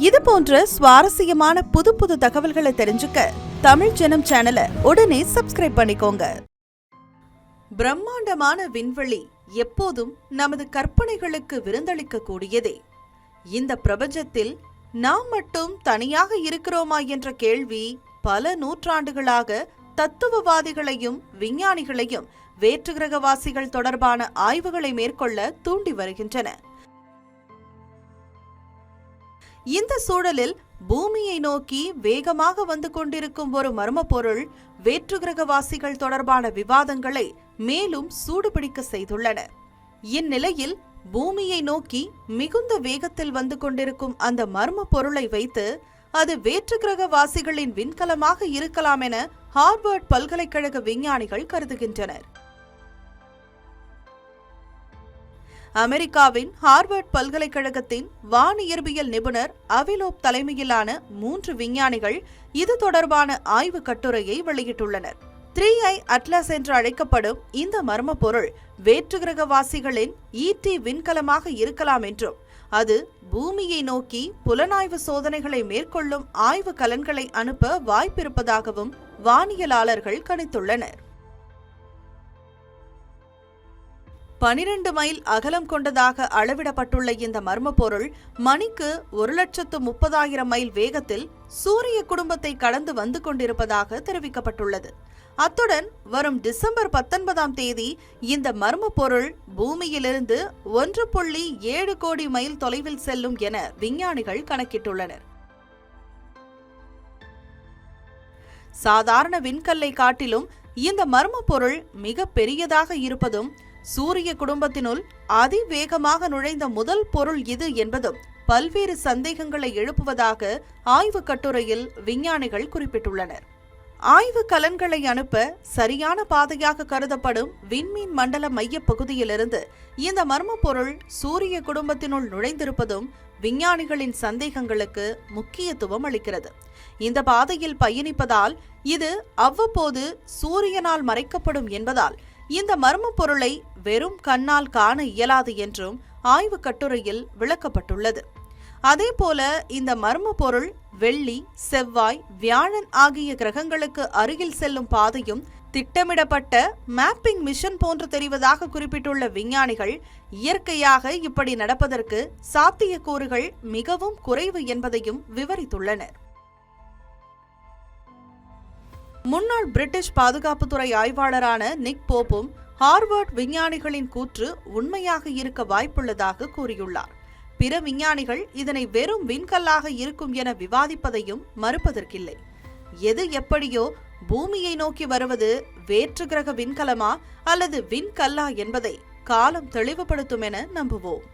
இது போன்ற சுவாரஸ்யமான புது புது தகவல்களை தெரிஞ்சுக்க தமிழ் ஜனம் சேனலை உடனே சப்ஸ்கிரைப் பண்ணிக்கோங்க. பிரம்மாண்டமான விண்வெளி எப்போதும் நமது கற்பனைகளுக்கு விருந்தளிக்க கூடியதே. இந்த பிரபஞ்சத்தில் நாம் மட்டும் தனியாக இருக்கிறோமா என்ற கேள்வி பல நூற்றாண்டுகளாக தத்துவவாதிகளையும் விஞ்ஞானிகளையும் வேற்றுகிரகவாசிகள் தொடர்பான ஆய்வுகளை மேற்கொள்ள தூண்டி வருகின்றன. இந்த சூழலில் பூமியை நோக்கி வேகமாக வந்து கொண்டிருக்கும் ஒரு மர்ம பொருள் வேற்றுகிரகவாசிகள் தொடர்பான விவாதங்களை மேலும் சூடுபிடிக்க செய்துள்ளன. இந்நிலையில் பூமியை நோக்கி மிகுந்த வேகத்தில் வந்து கொண்டிருக்கும் அந்த மர்ம பொருளை வைத்து அது வேற்றுகிரகவாசிகளின் விண்கலமாக இருக்கலாம் என ஹார்வர்ட் பல்கலைக்கழக விஞ்ஞானிகள் கருதுகின்றனர். அமெரிக்காவின் ஹார்வர்ட் பல்கலைக்கழகத்தின் வானியற்பியல் நிபுணர் அவிலோப் தலைமையிலான 3 விஞ்ஞானிகள் இது தொடர்பான ஆய்வு கட்டுரையை வெளியிட்டுள்ளனர். 3i அட்லஸ் என்று அழைக்கப்படும் இந்த மர்ம பொருள் வேற்றுகிரகவாசிகளின் ஈடி விண்கலமாக இருக்கலாம் என்றும் அது பூமியை நோக்கி புலனாய்வு சோதனைகளை மேற்கொள்ளும் ஆய்வு கலன்களை அனுப்ப வாய்ப்பிருப்பதாகவும் வானியலாளர்கள் கணித்துள்ளனர். 12 மைல் அகலம் கொண்டதாக அளவிடப்பட்டுள்ள இந்த மர்ம பொருள் மணிக்கு 1,30,000 மைல் வேகத்தில் சூரிய குடும்பத்தை கடந்து வந்து கொண்டிருப்பதாக தெரிவிக்கப்பட்டுள்ளது. அத்துடன் வரும் டிசம்பர் 19ஆம் தேதி இந்த மர்ம பொருள் பூமியிலிருந்து 1.7 கோடி மைல் தொலைவில் செல்லும் என விஞ்ஞானிகள் கணக்கிட்டுள்ளனர். சாதாரண விண்கல்லை காட்டிலும் இந்த மர்ம பொருள் மிக பெரியதாக இருப்பதும் சூரிய குடும்பத்தினுள் அதிவேகமாக நுழைந்த முதல் பொருள் இது என்பதும் பல்வேறு சந்தேகங்களை எழுப்புவதாக ஆய்வு கட்டுரையில் விஞ்ஞானிகள் குறிப்பிட்டுள்ளனர். ஆய்வு கலன்களை அனுப்ப சரியான பாதையாக கருதப்படும் விண்மீன் மண்டல மைய பகுதியிலிருந்து இந்த மர்ம பொருள் சூரிய குடும்பத்தினுள் நுழைந்திருப்பதும் விஞ்ஞானிகளின் சந்தேகங்களுக்கு முக்கியத்துவம் அளிக்கிறது. இந்த பாதையில் பயணிப்பதால் இது அவ்வப்போது சூரியனால் மறைக்கப்படும் என்பதால் இந்த மர்ம பொருளை வெறும் கண்ணால் காண இயலாது என்றும் ஆய்வு கட்டுரையில் விளக்கப்பட்டுள்ளது. அதேபோல இந்த மர்ம பொருள் வெள்ளி, செவ்வாய், வியாழன் ஆகிய கிரகங்களுக்கு அருகில் செல்லும் பாதையும் திட்டமிடப்பட்ட மேப்பிங் மிஷன் போன்று தெரிவதாக குறிப்பிட்டுள்ள விஞ்ஞானிகள் இயற்கையாக இப்படி நடப்பதற்கு சாத்தியக்கூறுகள் மிகவும் குறைவு என்பதையும் விவரித்துள்ளனர். முன்னாள் பிரிட்டிஷ் பாதுகாப்புத்துறை ஆய்வாளரான நிக் போப்பும் ஹார்வர்ட் விஞ்ஞானிகளின் கூற்று உண்மையாக இருக்க வாய்ப்புள்ளதாக கூறியுள்ளார். பிற விஞ்ஞானிகள் இதனை வெறும் விண்கல்லாக இருக்கும் என விவாதிப்பதையும் மறுப்பதற்கில்லை. எது எப்படியோ பூமியை நோக்கி வருவது வேற்றுகிரக விண்கலமா அல்லது விண்கல்லா என்பதை காலம் தெளிவுபடுத்தும் என நம்புவோம்.